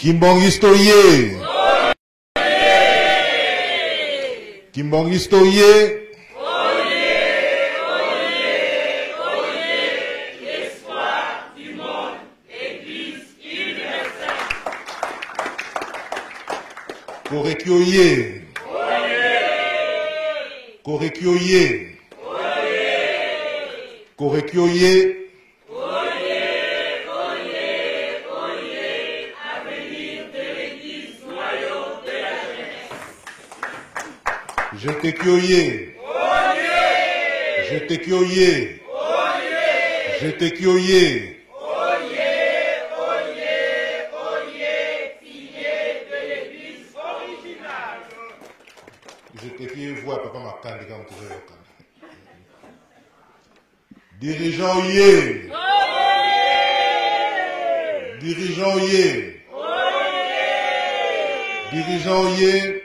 Kimbongistoye. Kimbongistoye. L'espoir du monde, Église universelle. Korekyoye. Korekyoye. Korekyoye. Je te kyoye. Je te kyoye. Je te kyoye. Pilier de l'église originale. Je te kyoye, voix, papa m'a calé quand tu veux. Dirigeant yé. Dirigeant yé. Dirigeant yé.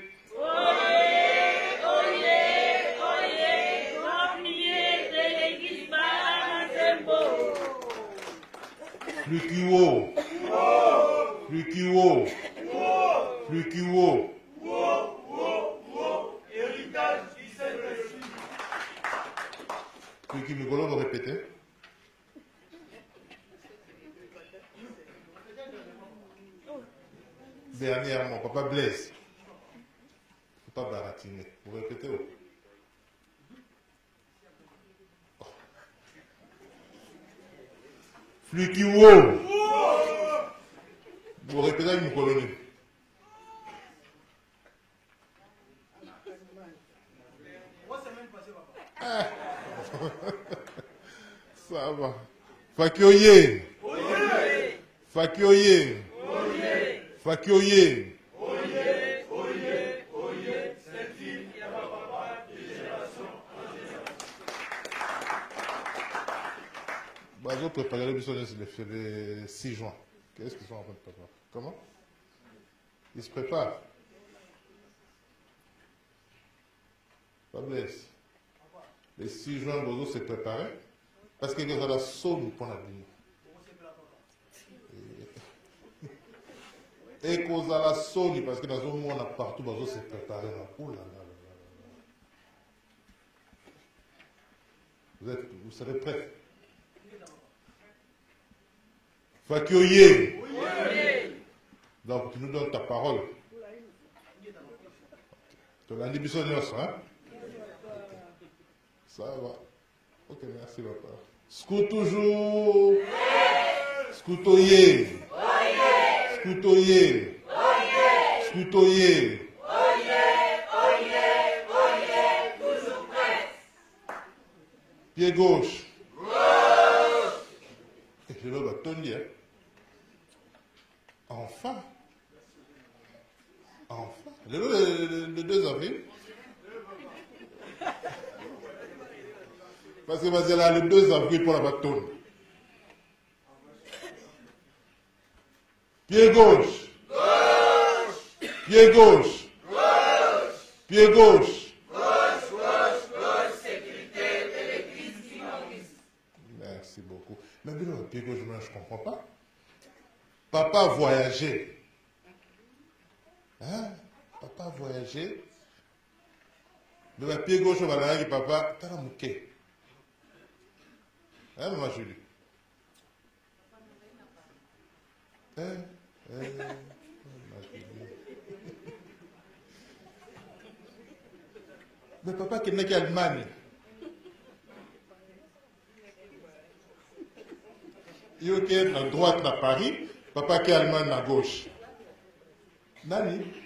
Flukiwo. Flukiwo. Flukiwo. Héritage du Saint-Esprit. Fluki Migolo, vous répétez. Dernièrement, papa Blaise. Faut pas baratiner. Vous répétez. Flukiwo. Vous répétez une colonie. Ça va. Fakioye. Fakioye. Fakioye. Bazo préparer le business le 6 juin. Qu'est-ce qu'ils sont en train de préparer? Comment? Ils se préparent. Pas blesse. Le 6 juin, Bozo s'est préparé. Parce qu'il y a la somme pour la vie. Et cause à la somme, parce que dans un moment, on a partout, Bozo s'est préparé. Oh là là là là. Vous serez prêts? Fakioye. Donc, tu nous donnes ta parole. Tu l'as dit, hein? Ça va. Ok, merci, papa. Scout toujours. Scoutoyer. Scoutoyer. Scoutoyer. Toujours prêt. Pied gauche. Je vais vous tenir. Enfin. Enfin. Le 2 avril. Parce que c'est là le 2 avril pour la bâtonne. Pied gauche. Pied gauche. Pied gauche. Sécurité de l'église finaliste. Merci beaucoup. Mais bien, le pied gauche, je ne comprends pas. Papa voyager. Hein? Papa voyager. Le pied gauche, on va dire papa, t'as un mouquet. Hein, maman Julie? Maman Julie. Mais papa qui n'est qu'Allemagne. Il qui est à droite à Paris, papa qui est Allemagne à gauche. Nani?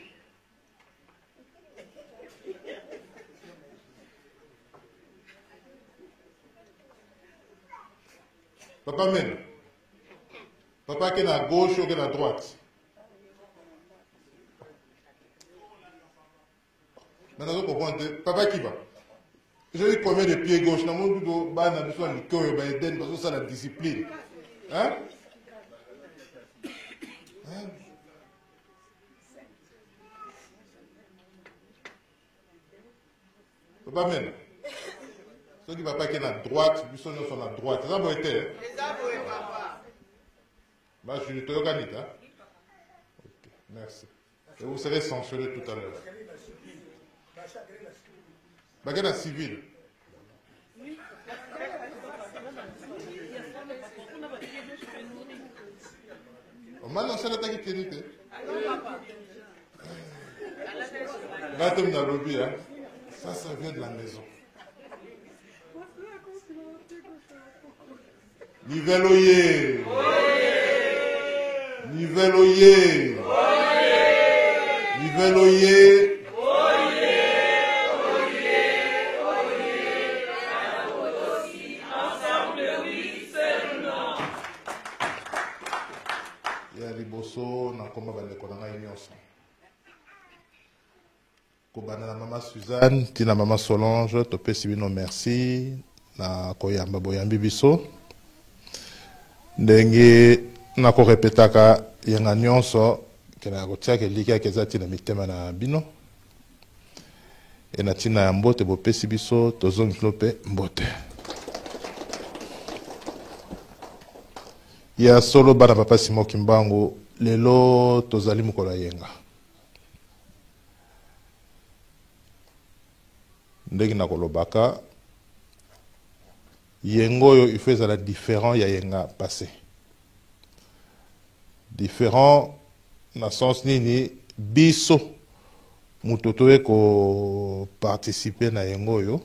Papa même. Papa qui est à gauche ou qui est à droite. Maintenant, vous comprenez. Papa qui va? Je dis combien de pieds gauche? Dans mon bureau, il y a besoin de cœur, parce que c'est la discipline. Hein? Hein? Papa même. Ceux qui ne vont pas qui sont à droite, ils sont à droite. C'est ça vous été? C'est ça, papa. Bah, je te organise. Hein? Okay. Merci. Et vous serez sanctionné tout à l'heure. Bagana civil. Maintenant, c'est l'attaque qui est ça vient de la maison. Niveloyer. Niveloyer. Niveloyer. Liboso na komba bandeko na ngai nyonso kobanda na mama Suzanne tina mama Solange topesi bino merci na koyamba boyambi biso ndenge na korepetaka yanga nyonso kena kotiaka eliki eza tina mitema na bino e na tina ya mbote bopesi biso tozongi kino mpe mbote ya solo bana papa Simon Kimbangu lelo tozali mokolo yenga ndenge na kolobaka yengo oyo il faut ezala différent ya yenga passé différent na sens nini biso moto toye koparticipe na yengo oyo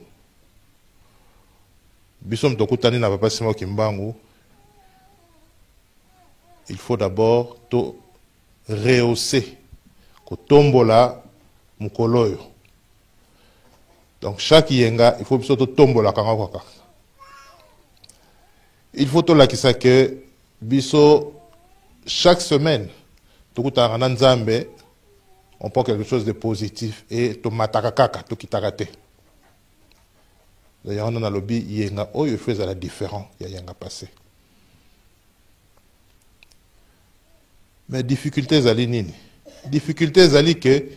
biso moto okutani na papa Simon Kimbangu. Il faut d'abord to rehausser, ko tombola mukoloyo. Donc chaque yenga, il faut to tombola kanga. Il faut to lakisa que biso chaque semaine, to kutana nzambe, on prend quelque chose de positif et to matakaka, to kitakate. D'ailleurs on a lobby yenga, oh il fait la différence, il y a yenga passé. Mais difficultés ali nini? Difficultés ali que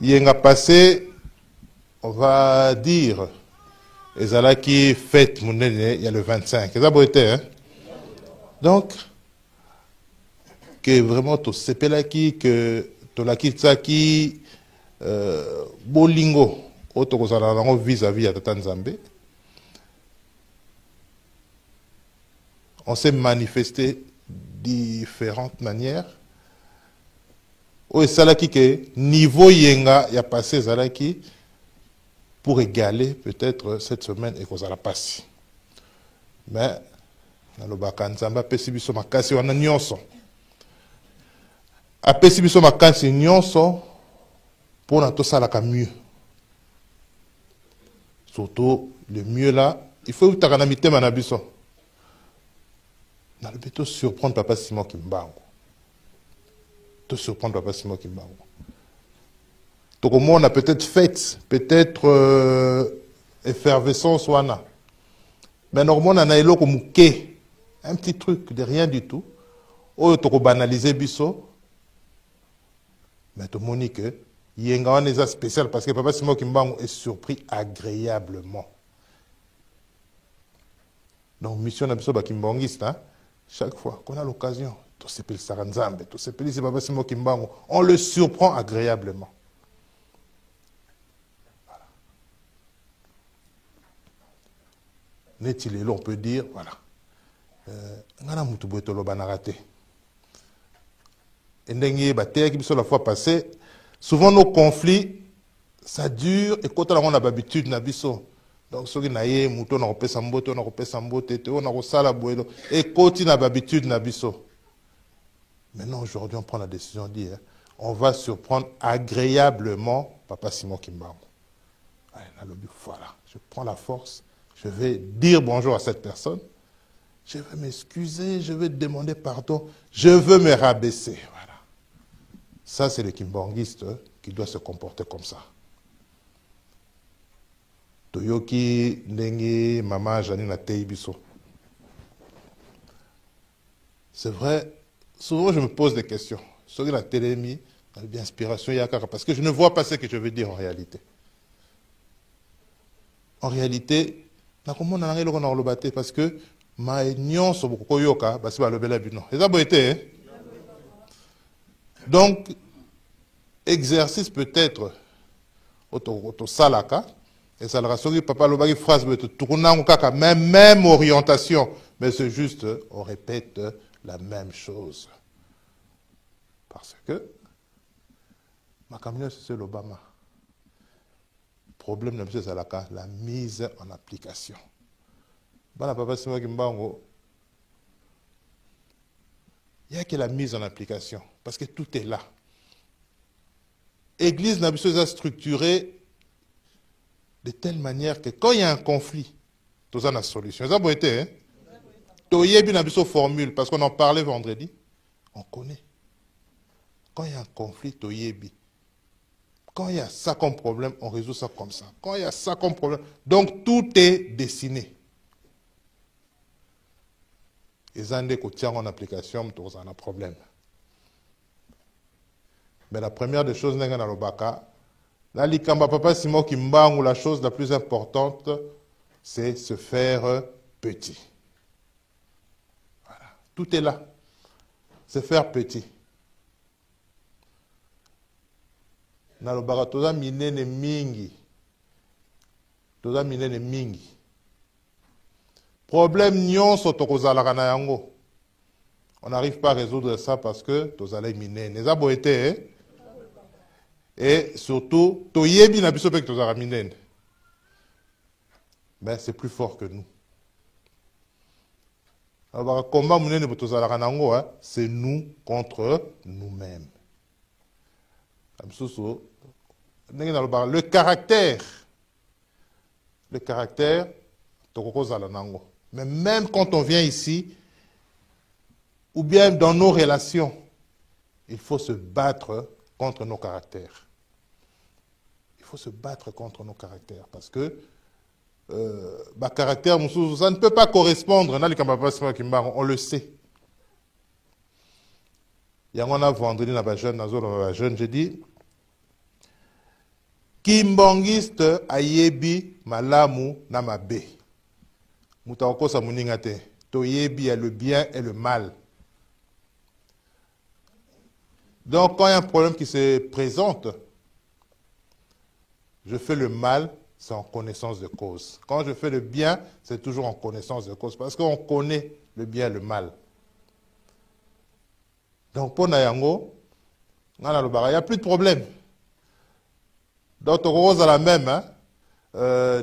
yenga passé, on va dire, ezala qui fête monene il y a le 25. Ça beau été, hein? Donc que vraiment to sepelaki que to lakitsaki bolingo auto kozala nango vis-à-vis ya Tata Nzambe. On s'est manifesté différentes manières. O salaki que niveau yenga ya passé zalaki pour égaler peut-être cette semaine et qu'on la passe. Mais na lobaka Nzamba pesi biso makasi wana nyonso. A pesi biso makasi nyonso pour na to salaka mieux. Surtout le mieux là, il faut utaka na mitema na biso. Na le beto surprendre papa Simon Kimbangu. Te surprendre papa Simon Kimbangu. Donc au moins on a peut-être fête, peut-être effervescence wana. Mais normalement on a eloko muke, un petit truc de rien du tout. Oyo toko banaliser biso. Mais tout le monde que yenga wana eza spécial parce que papa Simon Kimbangu est surpris agréablement. Donc mission na biso ba kimbangiste, hein? Chaque fois qu'on a l'occasion, tout s'appelle Saranzambe, tout s'appelle Papa Simon Kimbangu, on le surprend agréablement. Voilà. N'est-il là, on peut dire, voilà. Et la fois passée, souvent nos conflits, ça dure et quand on a l'habitude, donc, ceux qui n'aient mouton, on a sambote, on a sambote, on a salabuelo, et continue à l'habitude, nabiso. Maintenant, aujourd'hui, on prend la décision de dire, on va surprendre agréablement Papa Simon Kimbangu. Voilà, je prends la force, je vais dire bonjour à cette personne, je vais m'excuser, je vais demander pardon, je veux me rabaisser. Voilà. Ça, c'est le kimbanguiste qui doit se comporter comme ça. Toyoki ndenge mama Janine Teibiso. C'est vrai, souvent je me pose des questions. Sur la télémie, l'inspiration yakara, parce que je ne vois pas ce que je veux dire en réalité. En réalité, parce que ma union sur Koyoka, parce que le bel bino. Et ça été, Donc, exercice peut-être au salaka, et ça le rassure, papa l'obagi phrase, même orientation, mais c'est juste, on répète la même chose. Parce que, ma camion, c'est l'Obama. Problème, c'est salaka, la mise en application. Bana papa, c'est moi qui m'bango. Il n'y a que la mise en application, parce que tout est là. L'église n'a pas structurée de telle manière que quand il y a un conflit, tout ça a une solution. Ça a été, hein? Il y a une formule, parce qu'on en parlait vendredi, on connaît. Quand il y a un conflit, quand il y a ça comme problème, on résout ça comme ça. Quand il y a ça comme problème, donc tout est dessiné. Et ça, tient en application, tout ça a un problème. Mais la première des choses, la chose la plus importante, c'est se faire petit. Voilà. Tout est là. Se faire petit. Toza minene mingi. Problème nyonso tokozalaka na yango. On n'arrive pas à résoudre ça parce que tozalai minene. Eza boete, hein? Et surtout, toyebi na biso pe tozala minene. Mais c'est plus fort que nous. Alors, le combat minene tozalaka nango, c'est nous contre nous-mêmes. Le caractère, mais même quand on vient ici, ou bien dans nos relations, il faut se battre contre nos caractères. Il faut se battre contre nos caractères, parce que caractère, ça ne peut pas correspondre, on le sait. Il y a un vendredi, jeune, j'ai dit, Kimbongiste ayebi malamu na mabe. Mutaoko sa muningate. Toyebi y a le bien et le mal. Donc quand il y a un problème qui se présente, je fais le mal, c'est en connaissance de cause. Quand je fais le bien, c'est toujours en connaissance de cause. Parce qu'on connaît le bien et le mal. Donc pour Nayango, il n'y a plus de problème. Donc, on a la même, hein?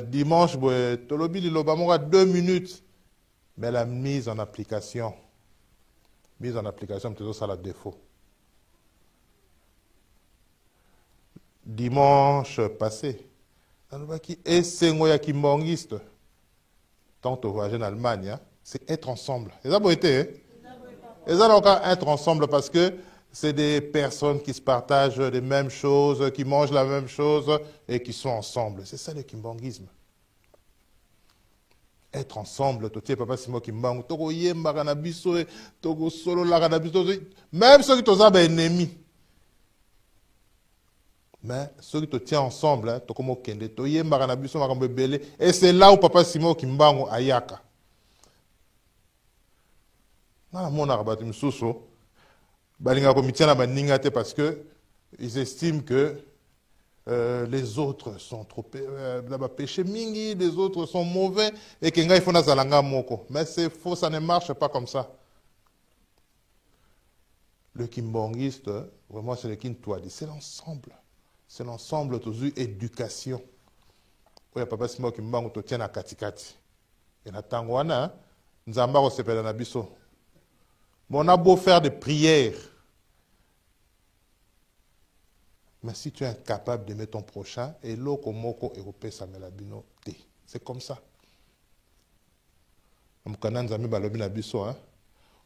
Dimanche, Tolobi Lilobamora 2 minutes. Mais la mise en application, c'est ça le défaut. Dimanche passé, et c'est moi qui m'engiste. Tant au voyage en Allemagne, c'est être ensemble. Et ça a été, hein? Et ça a encore être ensemble parce que c'est des personnes qui se partagent les mêmes choses, qui mangent la même chose et qui sont ensemble. C'est ça le kimbangisme. Être ensemble, papa Simo Kimbangu, toko yemba kanabiso, toko solo la kanabiso, même ceux qui sont ennemis. Mais ceux qui te tiennent ensemble, toko mo kende, to yemba kanabiso makambo belé, et c'est là où papa Simo Kimbangu ayaka. Na mon arabati msuso. Parce qu'ils estiment que les autres sont trop péchés mingi, les autres sont mauvais et qu'il faut nazalanga moko. Mais c'est faux, ça ne marche pas comme ça. Le kimbongiste, vraiment c'est le kintoadi, c'est l'ensemble. C'est l'ensemble de l'éducation. Il y a papa Simo Kimbangu to tient à katikati. Et na tangwana, nzamba ko sepela na biso. Mais on a beau faire des prières, mais si tu es incapable d'aimer ton prochain, et l'oko moko européen samelabino te. C'est comme ça. Mukana nzami balobi na biso, hein.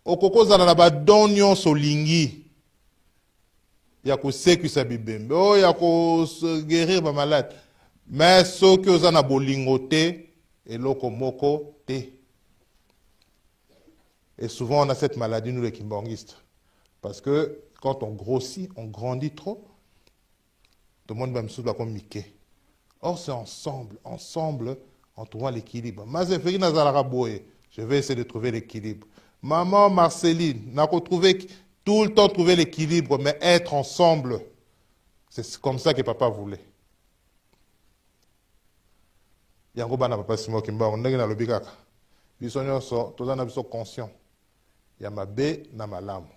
Okoko zala na ba donyon solingi. Ya ko sécuriser bibembe, oh ya ko guérir ba malade. Mais ceux qui ont na bolingo te, et l'oko moko te. Et souvent, on a cette maladie, nous les kimbongistes. Parce que quand on grossit, on grandit trop. Tout le monde va me soulever comme Mickey. Or, c'est ensemble, on trouve l'équilibre. Je vais essayer de trouver l'équilibre. Maman Marceline, n'a retrouvé Tout le temps trouver l'équilibre, mais être ensemble. C'est comme ça que papa voulait. Yango bana papa simo kimba ondenge na lobi kaka. Biso nyonso toza na biso conscient. Ya mabe na malamu.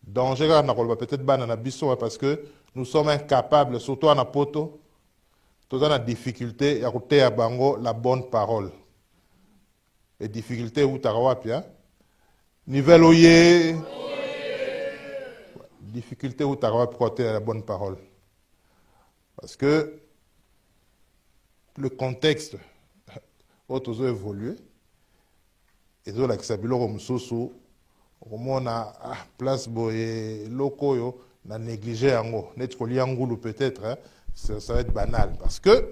Danger kaka na koloba peut-être bana na biso parce que nous sommes incapables, surtout en apoto, toza na difficulté ya koteya bango la bonne parole. Et difficulté utaka wapi hein? Nivelle oye. Difficulté utaka wapi koteya la bonne parole. Parce que le contexte otozo évolué ezo la kisabilo mususu omona place boye loko yo na négliger yango net kolia ngulu peut-être hein, ça va être banal parce que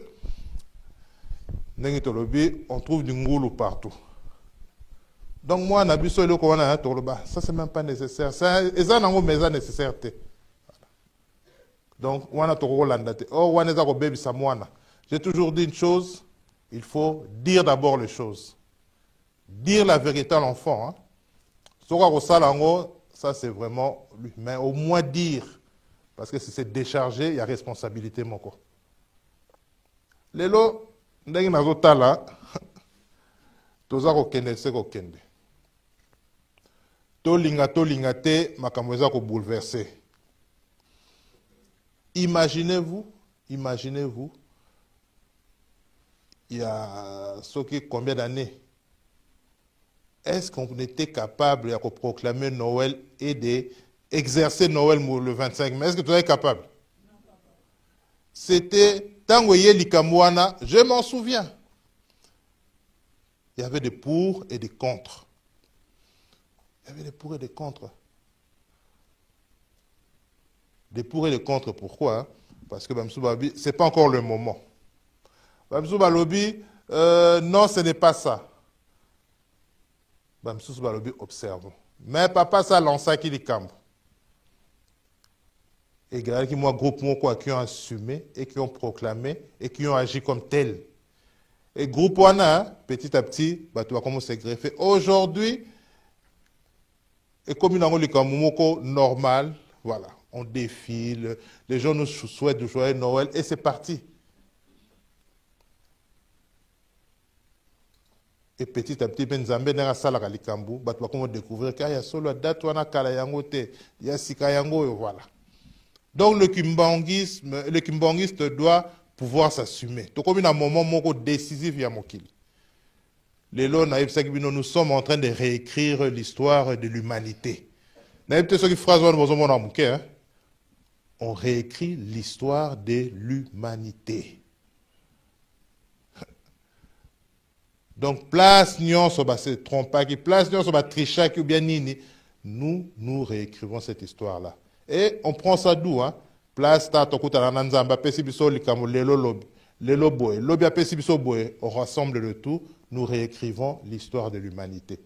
nengitolobi on trouve du ngulu partout. Donc moi na biso loko wana toloba ça c'est même pas nécessaire, ça eza nango meza nécessaire te. Donc wana toko landa te oh wana eza ko bebisa mwana. J'ai toujours dit une chose, il faut dire d'abord les choses. Dire la vérité à l'enfant. Ça c'est vraiment lui. Mais au moins dire, parce que si c'est déchargé, il y a responsabilité. Lelo, ndenge nazotala, toza kokende se kokende. Tolinga te, makambo eza ko bouleverser. Imaginez-vous, il y a combien d'années est-ce qu'on était capable de proclamer Noël et d'exercer Noël le 25 mai? Est-ce que tu es capable? C'était Tangoye Likamouana, je m'en souviens. Il y avait des pour et des contre. Il y avait des pour et des contre. Des pour et des contre, pourquoi? Parce que Bamsou Babi, ce n'est pas encore le moment. Bamsou Balobi, non, ce n'est pas ça. Bamsou Balobi, observons. Mais papa, ça lança qui les camps. Et qui moi, groupe moi, qui ont assumé et qui ont proclamé et qui ont agi comme tel. Et groupe Wana, petit à petit, bah, tu vas commencer à greffer. Aujourd'hui, et comme une angole normal, voilà, on défile, les gens nous souhaitent de joyeux Noël et c'est parti. Et petit à petit, ben Zambé n'a pas la Kalikambu, bah tu vas comment découvrir qu'il y a solo date wana kala yango te, il y a sika yango voilà. Donc le kimbanguiste doit pouvoir s'assumer. Donc comme un moment moko décisif ya mokili. Lelo naïf sakibino nous sommes en train de réécrire l'histoire de l'humanité. Naïf te soki phrase wana bozo mona muke hein. On réécrit l'histoire de l'humanité. Donc, place nyon so ba se trompa qui place nyon so ba tricha qui ou bien nini, nous réécrivons cette histoire-là. Et on prend ça d'où, hein? Place ta tokuta na nzamba pesi biso likamo lelo boy, lobi a pesi biso boy, on rassemble le tout, nous réécrivons l'histoire de l'humanité.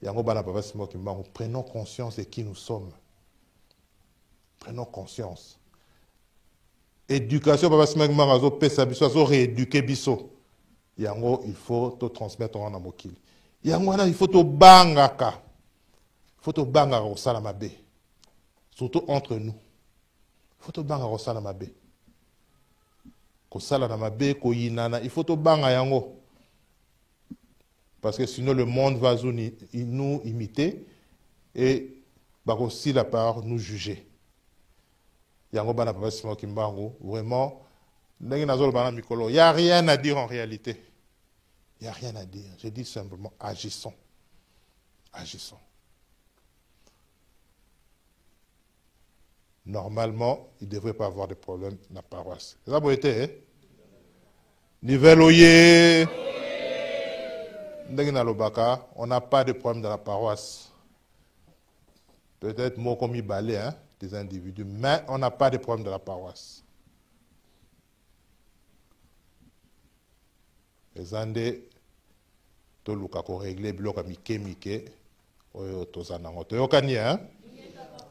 Yango bana papa simo kimbango, prenons conscience de qui nous sommes. Prenons conscience. Éducation papa simo kimbango azo pesa biso azo rééduquer biso. Yango, il faut te transmettre en amokili. Yango, il faut te bangaka. Il faut te bangaka au salamabe. Surtout entre nous. Il faut te bangaka au salamabe. Ko salamabe, ko yinana. Il faut te bangaka yango. Parce que sinon le monde va nous imiter et va aussi la part nous juger. Yango, bana papa simo kimbango, vraiment, il n'y a rien à dire en réalité. Il n'y a rien à dire. Je dis simplement, agissons. Agissons. Normalement, il ne devrait pas avoir de problème dans la paroisse. C'est ça, vous été, hein? Niveloyer. On n'a pas de problème dans la paroisse. Peut-être moi comme il balait, hein, des individus, mais on n'a pas de problème dans la paroisse. Ezande to luka ko régler bloka mike oyo tozana to yokani hein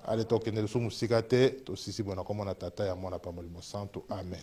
ale to kenel su musika te to sisi bona komona tata ya mona pa molimo santo amen.